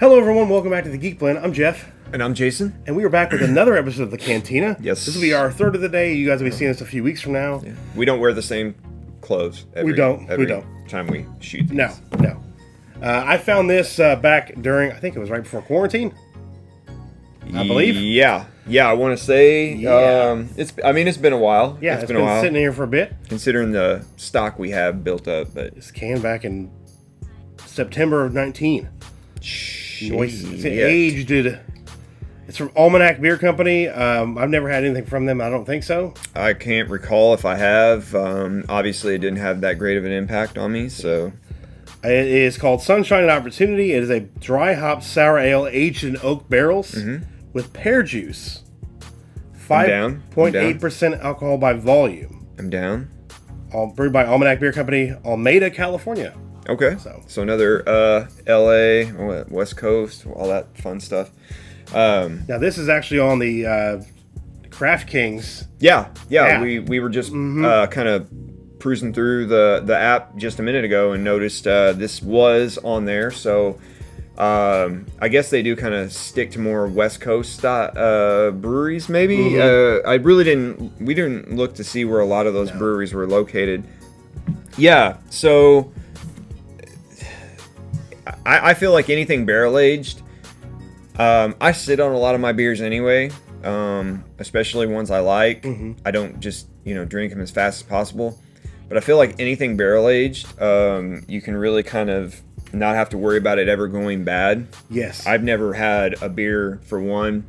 Hello everyone, welcome back to the Geek Blend. I'm Jeff. And I'm Jason. And we are back with another episode of the Cantina. Yes. This will be our third of the day. You guys will be seeing us a few weeks from now. Yeah. We don't wear the same clothes every time we shoot these. No. I found this back during, I think it was right before quarantine. I believe. Yeah, I want to say it's been a while. Yeah, it's been a while. Sitting here for a bit. Considering the stock we have built up, but this can back in September of 19. It's aged. It's from Almanac Beer Company. I've never had anything from them. I don't think so. I can't recall if I have. Obviously, it didn't have that great of an impact on me. So it is called Sunshine and Opportunity. It is a dry hop sour ale aged in oak barrels with pear juice. 5.8% alcohol by volume. I'm down. Brewed by Almanac Beer Company, Alameda, California. Okay. So another LA, West Coast, all that fun stuff. Now this is actually on the Craft Kings. Yeah. app. We were just kind of cruising through the app just a minute ago and noticed this was on there. So I guess they do kind of stick to more West Coast breweries, maybe. We didn't look to see where a lot of those breweries were located. Yeah. So I feel like anything barrel aged. I sit on a lot of my beers anyway, especially ones I like. I don't just drink them as fast as possible, but I feel like anything barrel aged, you can really kind of not have to worry about it ever going bad. Yes, I've never had a beer for one,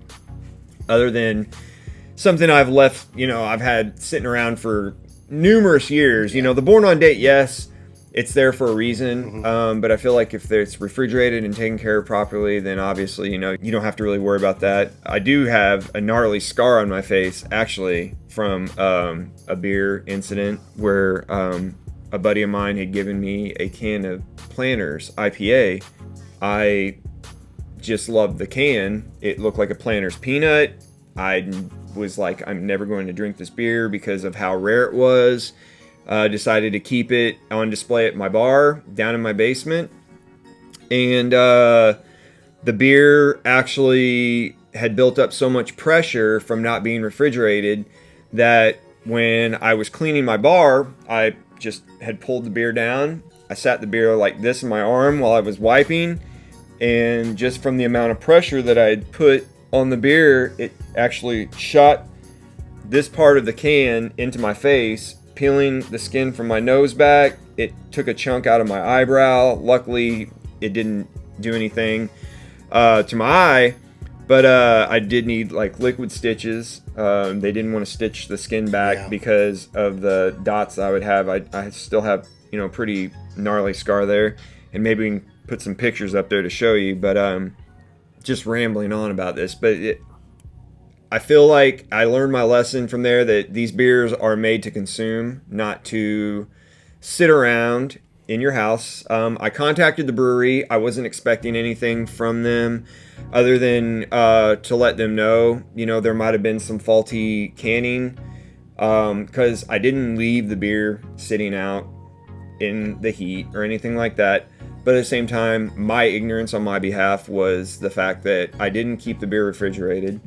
other than something I've left. I've had sitting around for numerous years. The Born on Date, yes. It's there for a reason, but I feel like if it's refrigerated and taken care of properly, then obviously, you don't have to really worry about that. I do have a gnarly scar on my face, actually, from a beer incident where a buddy of mine had given me a can of Planters IPA. I just loved the can. It looked like a Planters peanut. I was like, I'm never going to drink this beer because of how rare it was. Decided to keep it on display at my bar down in my basement, and the beer actually had built up so much pressure from not being refrigerated that when I was cleaning my bar, I just had pulled the beer down. I sat the beer like this in my arm while I was wiping, and just from the amount of pressure that I had put on the beer, it actually shot this part of the can into my face, peeling the skin from my nose back. It took a chunk out of my eyebrow. Luckily, it didn't do anything to my eye, but I did need like liquid stitches. They didn't want to stitch the skin back because of the dots I would have. I still have pretty gnarly scar there, and maybe we can put some pictures up there to show you. But just rambling on about this, but I feel like I learned my lesson from there that these beers are made to consume, not to sit around in your house. I contacted the brewery. I wasn't expecting anything from them other than to let them know, there might have been some faulty canning, because I didn't leave the beer sitting out in the heat or anything like that. But at the same time, my ignorance on my behalf was the fact that I didn't keep the beer refrigerated.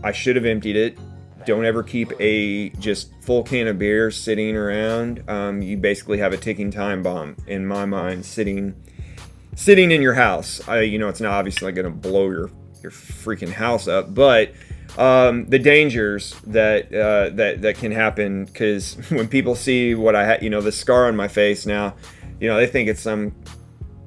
I should have emptied it. Don't ever keep a just full can of beer sitting around. You basically have a ticking time bomb, in my mind, sitting in your house. It's not obviously going to blow your freaking house up, but the dangers that can happen, because when people see what I had, the scar on my face now, they think it's some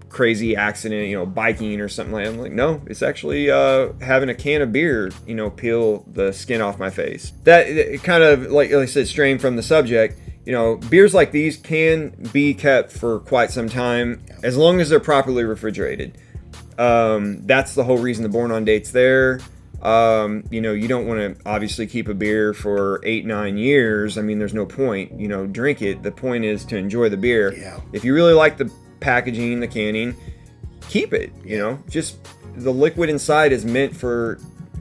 crazy accident, biking or something like that. I'm like, no, it's actually having a can of beer, peel the skin off my face. That it kind of, like I said, straying from the subject, beers like these can be kept for quite some time as long as they're properly refrigerated. That's the whole reason the Born on Date's there. You don't want to obviously keep a beer for 8-9 years. I mean, there's no point, drink it. The point is to enjoy the beer. Yeah. If you really like the packaging, the canning, keep it. Just the liquid inside is meant for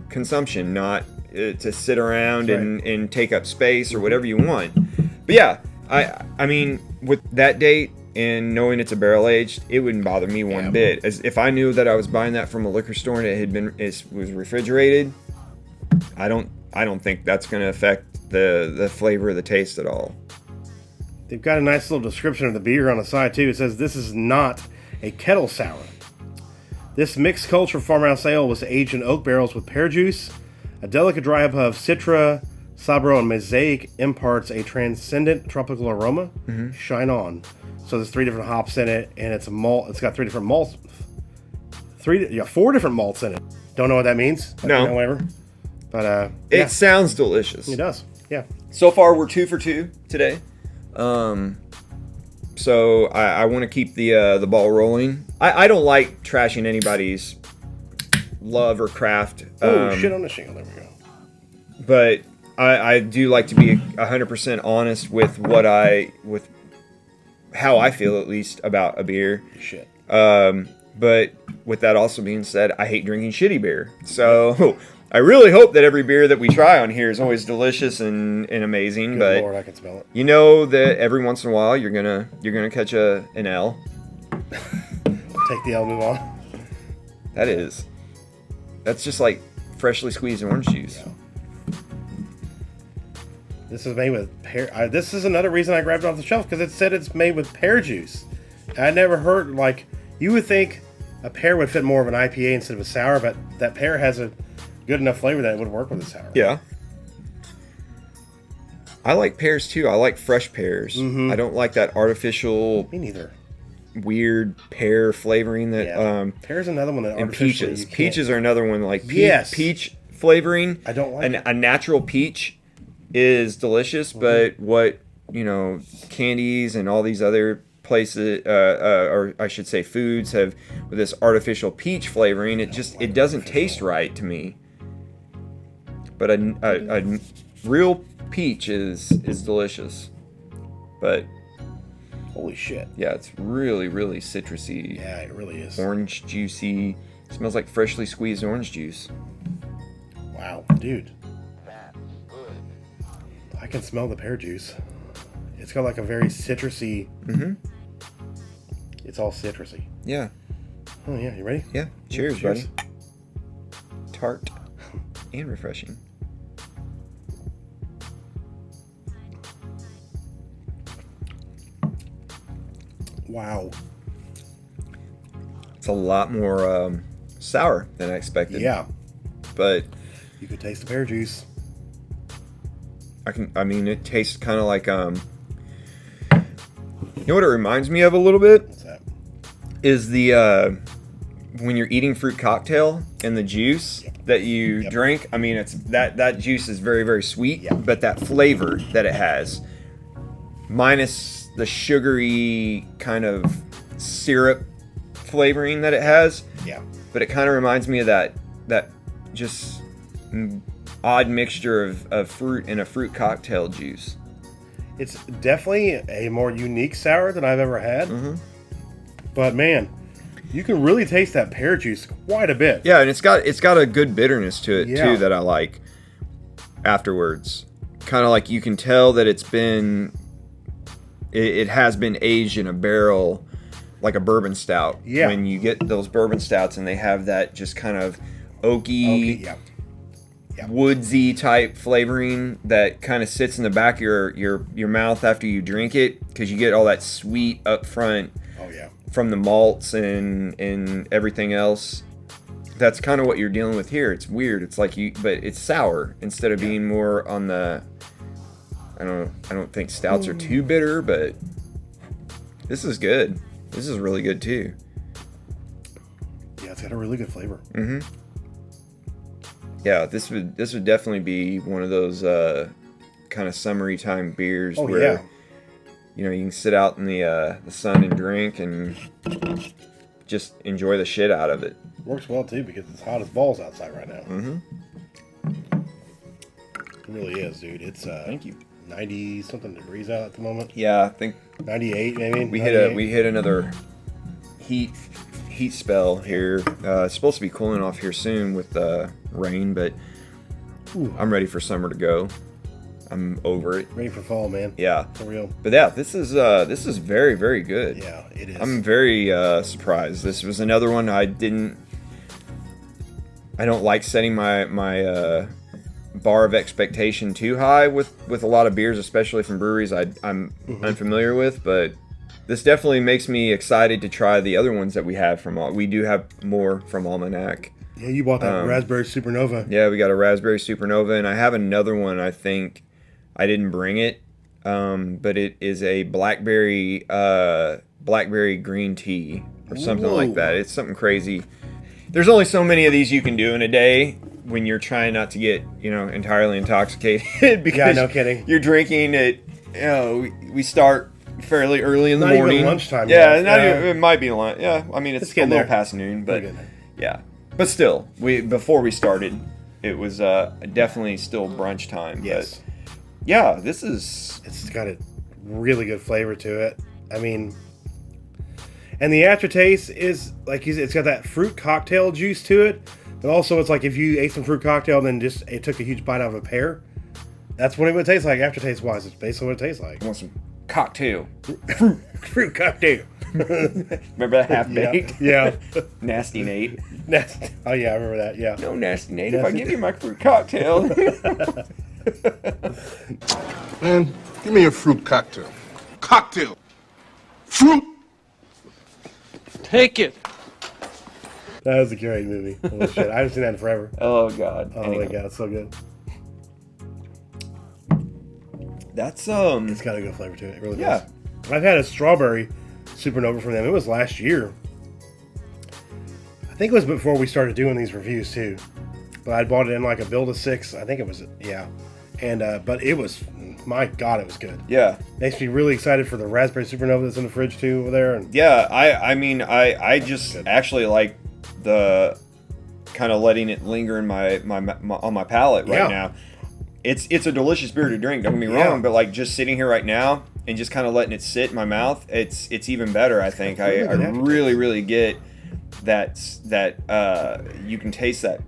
consumption, not to sit around and take up space or whatever you want. But yeah, I mean, with that date, and knowing it's a barrel aged, it wouldn't bother me one Yeah. bit. As if I knew that I was buying that from a liquor store and it was refrigerated, I don't think that's going to affect the flavor or the taste at all. They've got a nice little description of the beer on the side too. It says this is not a kettle sour. This mixed culture farmhouse ale was aged in oak barrels with pear juice. A delicate dry hop of Citra, Sabro, and Mosaic imparts a transcendent tropical aroma. Shine on. So there's 3 different hops in it, and it's a malt. It's got 3 different malts. 4 different malts in it. Don't know what that means. No. However, but It sounds delicious. it does. Yeah. So far, we're 2 for 2 today. So I want to keep the ball rolling. I don't like trashing anybody's love or craft. Shit on the shingle. There we go. But I do like to be 100% honest with with how I feel, at least, about a beer. Shit. But with that also being said, I hate drinking shitty beer. So I really hope that every beer that we try on here is always delicious and amazing. Good but Lord, I can smell it. you know that every once in a while you're gonna catch an L. Take the L, move on. That's just like freshly squeezed orange juice. Yeah. This is made with pear. This is another reason I grabbed it off the shelf, because it said it's made with pear juice. I never heard, like, you would think a pear would fit more of an IPA instead of a sour, but that pear has a good enough flavor that it would work with a sour. Yeah. I like pears too. I like fresh pears. Mm-hmm. I don't like that artificial, Me neither. weird pear flavoring that. Yeah. Pear's another one that And artificially peaches. you can't- Peaches are another one. Like Yes. peach flavoring. I don't like it. A natural peach is delicious, but what candies and all these other places, or I should say foods, have with this artificial peach flavoring, it doesn't taste right to me. But a real peach is delicious. But Holy shit. yeah, it's really, really citrusy. Yeah, it really is. Orange juicy. Smells like freshly squeezed orange juice. Wow, dude. I can smell the pear juice. It's got like a very citrusy. Mm-hmm. It's all citrusy. Yeah. Oh yeah, you ready? Yeah. Cheers, Cheers. buddy. Tart and refreshing. Wow. It's a lot more sour than I expected. Yeah, But you could taste the pear juice. it tastes kind of like you know what it reminds me of a little bit What's that? is the when you're eating fruit cocktail and the juice that you drink. I mean, it's that juice is very, very sweet, but that flavor that it has, minus the sugary kind of syrup flavoring that it has, Yeah. but it kind of reminds me of that just odd mixture of fruit in a fruit cocktail juice. It's definitely a more unique sour than I've ever had. Mm-hmm. But man, you can really taste that pear juice quite a bit. Yeah, and it's got a good bitterness to it Yeah. too that I like afterwards. Kind of like you can tell that it has been aged in a barrel like a bourbon stout. Yeah. When you get those bourbon stouts and they have that just kind of oaky, Yeah. woodsy type flavoring that kind of sits in the back of your mouth after you drink it, because you get all that sweet up front Oh yeah. from the malts and everything else. That's kind of what you're dealing with here. It's weird. It's like but it's sour instead of being more on the. I don't think stouts are too bitter, but this is good. This is really good too. Yeah, it's got a really good flavor. Mm-hmm. Yeah, this would definitely be one of those kind of summery time beers where you can sit out in the sun and drink and just enjoy the shit out of it. Works well too because it's hot as balls outside right now. Mm-hmm. It really is, dude. It's Thank you. 90 something degrees out at the moment. Yeah, I think 98 maybe. we hit another heat spell here. It's supposed to be cooling off here soon with rain, but Ooh. I'm ready for summer to go. I'm over it. Ready for fall, man. Yeah, For real. but yeah, this is very, very good. Yeah, it is. I'm very surprised. This was another one I don't like setting my bar of expectation too high with a lot of beers, especially from breweries I'm unfamiliar with. But this definitely makes me excited to try the other ones that we have we do have more from Almanac. Yeah, you bought that Raspberry Supernova. Yeah, we got a Raspberry Supernova, and I have another one. I think I didn't bring it, but it is a blackberry green tea or something like that. It's something crazy. There's only so many of these you can do in a day when you're trying not to get, entirely intoxicated because Yeah, no kidding. you're drinking it. We start fairly early in the Not morning. even lunchtime Yeah, yet. not Yeah. even, it might be lunch. Yeah, I mean it's a getting little there. past noon, but getting there. yeah. But still, before we started, it was definitely still brunch time. Yes. But yeah, It's got a really good flavor to it. I mean, and the aftertaste is, like you said, it's got that fruit cocktail juice to it. But also, it's like if you ate some fruit cocktail and then it took a huge bite out of a pear. That's what it would taste like aftertaste-wise. It's basically what it tastes like. I want some cocktail. Fruit cocktail. Remember that half-baked? Yeah. Nasty Nate. Oh, yeah, I remember that. Yeah. No, Nasty Nate. If I give you my fruit cocktail. Man, give me a fruit cocktail. Cocktail. Fruit. Take it. That was a great movie. Holy shit. I haven't seen that in forever. Oh, God. Oh, Anyway. my God. It's so good. That's, It's got a good flavor to it. It really Yeah. does. I've had a strawberry Supernova from them. It was last year. I think it was before we started doing these reviews, too. But I bought it in like a Build-A-6. I think it was, yeah. And, but it was, my God, it was good. yeah. Makes me really excited for the Raspberry Supernova that's in the fridge, too, over there. And Yeah, I mean, I just actually like the kind of letting it linger in my on my palate right Yeah. now. It's a delicious beer to drink, don't get me Yeah. wrong, but like just sitting here right now and just kind of letting it sit in my mouth, it's even better, I think. I really get that you can taste that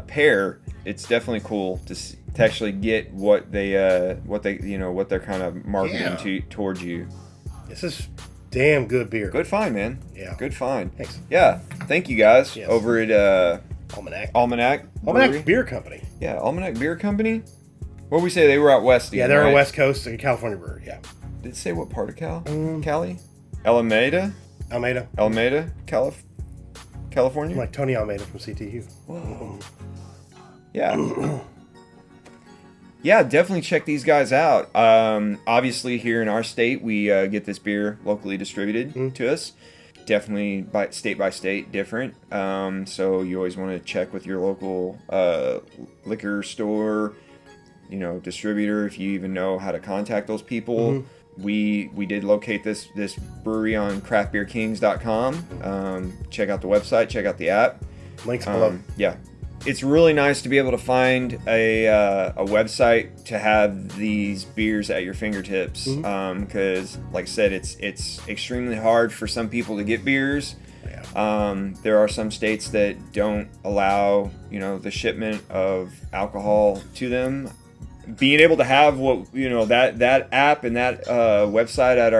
pear. It's definitely cool to actually get what they're kind of marketing towards you. this is damn good beer. Good find, man. Yeah. Good find. Thanks. Yeah. Thank you guys Yes. over at Almanac. Almanac. Almanac Brewery. Beer Company. Yeah, Almanac Beer Company. What we say they were out west? Yeah, Again, they're right? a West Coast California brewery. Yeah. Did it say what part of Cali? Alameda, Almeida. California. I'm like Tony Almeida from CTU. Whoa. Yeah. Yeah, definitely check these guys out. Obviously, here in our state, we get this beer locally distributed to us. Definitely by state different. So you always want to check with your local liquor store, distributor, if you even know how to contact those people. We did locate this brewery on craftbeerkings.com. Check out the website, check out the app. Links below. Yeah. It's really nice to be able to find a website to have these beers at your fingertips. Because, like I said, it's extremely hard for some people to get beers. Yeah. There are some states that don't allow, the shipment of alcohol to them. Being able to have that app and that website at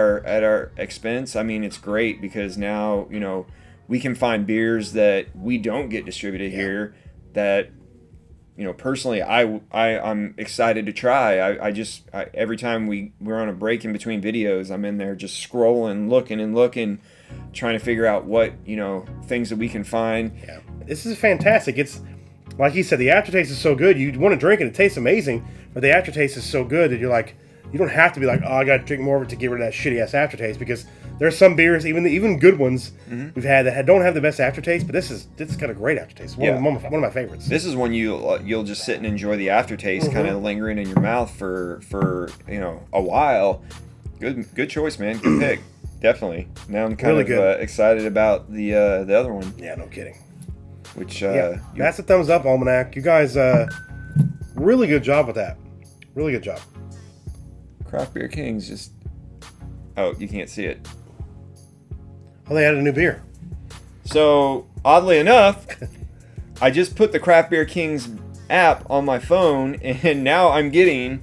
our expense, I mean, it's great because now we can find beers that we don't get distributed here. That personally I'm excited to try. I every time we're on a break in between videos, I'm in there just scrolling, looking, trying to figure out what things that we can find. Yeah. This is fantastic. It's like he said, the aftertaste is so good. You want to drink it. It tastes amazing, but the aftertaste is so good that you're like, you don't have to be like, oh, I got to drink more of it to get rid of that shitty ass aftertaste, because there's some beers, even good ones we've had that don't have the best aftertaste, but this has got a great aftertaste. One of my favorites. This is one you'll just sit and enjoy the aftertaste, kind of lingering in your mouth for a while. Good choice, man. Good pick. Definitely. Now I'm kind Really of good. excited about the other one. Yeah, no kidding. Which That's a thumbs up, Almanac. You guys, really good job with that. Really good job. Craft Beer Kings just. Oh, you can't see it. Oh, they added a new beer. So, oddly enough, I just put the Craft Beer Kings app on my phone, and now I'm getting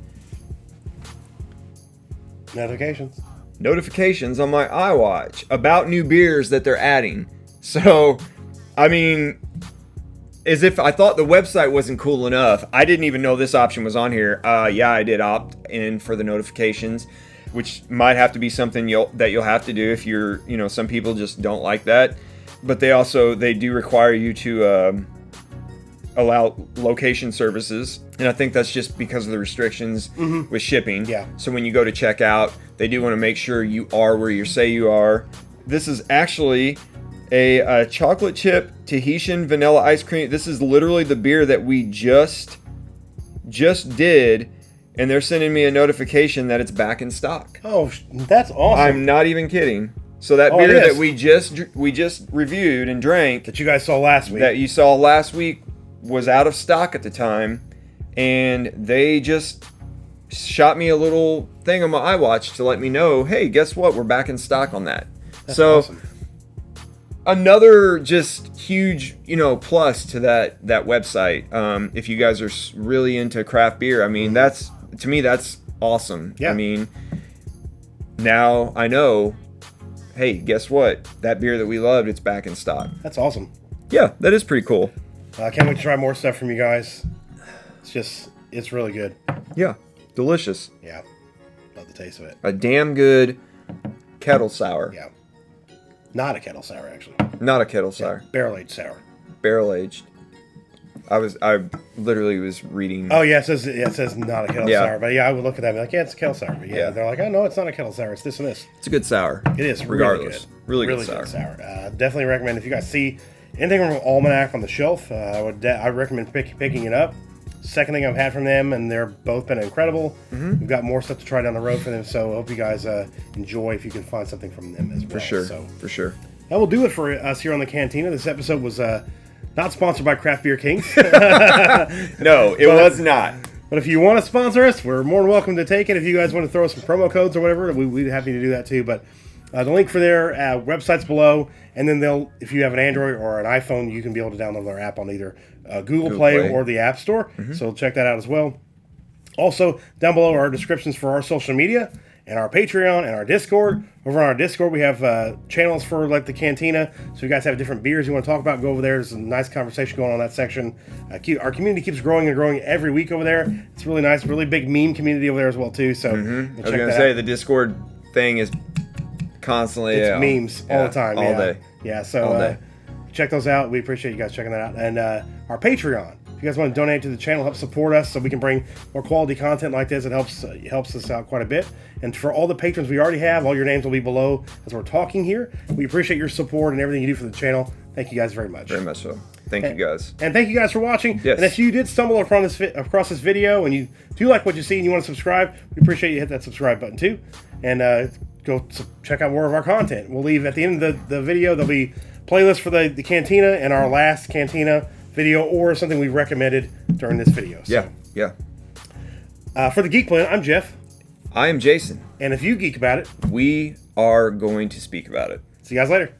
notifications on my iWatch about new beers that they're adding. So, I mean, as if I thought the website wasn't cool enough, I didn't even know this option was on here. Yeah, I did opt in for the notifications, which might have to be something you'll have to do if you're, some people just don't like that. But they do require you to allow location services, and I think that's just because of the restrictions with shipping. Yeah. So when you go to checkout, they do want to make sure you are where you say you are. This is actually a chocolate chip Tahitian vanilla ice cream. This is literally the beer that we just did, and they're sending me a notification that it's back in stock. Oh, that's awesome. I'm not even kidding. So that beer that we just reviewed and drank, that you guys saw last week, that you saw last week, was out of stock at the time, and they just shot me a little thing on my iWatch to let me know, hey, guess what? We're back in stock on that. That's so awesome. Another just huge, plus to that website. If you guys are really into craft beer, I mean, that's awesome. Yeah. I mean, now I know, hey, guess what? That beer that we loved, it's back in stock. That's awesome. Yeah, that is pretty cool. I can't wait to try more stuff from you guys. It's really good. Yeah, delicious. Yeah, love the taste of it. A damn good kettle sour. Yeah, not a kettle sour actually. Not a kettle sour. Barrel aged sour. Barrel aged. I literally was reading. Oh yeah, it says not a kettle sour, but yeah, I would look at that and be like, yeah, it's a kettle sour. But yeah, they're like, oh no, it's not a kettle sour. It's this and this. It's a good sour. It is regardless. Really Really good sour. Definitely recommend if you guys see anything from Almanac on the shelf. I recommend picking it up. Second thing I've had from them, and they're both been incredible. We've got more stuff to try down the road for them, so I hope you guys enjoy if you can find something from them as well. For sure. That will do it for us here on the Cantina. This episode was not sponsored by Craft Beer Kings. No, it was not. But if you want to sponsor us, we're more than welcome to take it. If you guys want to throw us some promo codes or whatever, we'd be happy to do that too. But the link for their website's below, and then if you have an Android or an iPhone, you can be able to download their app on either Google Play or the App Store. So check that out as well. Also, down below are descriptions for our social media and our Patreon and our Discord. Over on our Discord, we have channels for like the Cantina. So if you guys have different beers you want to talk about, go over there. There's a nice conversation going on in that section. Our community keeps growing and growing every week over there. It's really nice. Really big meme community over there as well too. So I was going to say the Discord thing is constantly memes all the time. All day. Yeah, so check those out. We appreciate you guys checking that out. And our Patreon. If you guys want to donate to the channel, help support us so we can bring more quality content like this. It helps us out quite a bit. And for all the patrons we already have, all your names will be below as we're talking here. We appreciate your support and everything you do for the channel. Thank you guys very much. Very much so. Thank you guys. And thank you guys for watching. Yes. And if you did stumble across this video and you do like what you see and you want to subscribe, we appreciate you hit that subscribe button too. And go check out more of our content. We'll leave at the end of the video, there'll be playlists for the Cantina and our last Cantina video or something we recommended during this video. So, yeah. For the Geek Plan, I'm Jeff. I am Jason. And if you geek about it, we are going to speak about it. See you guys later.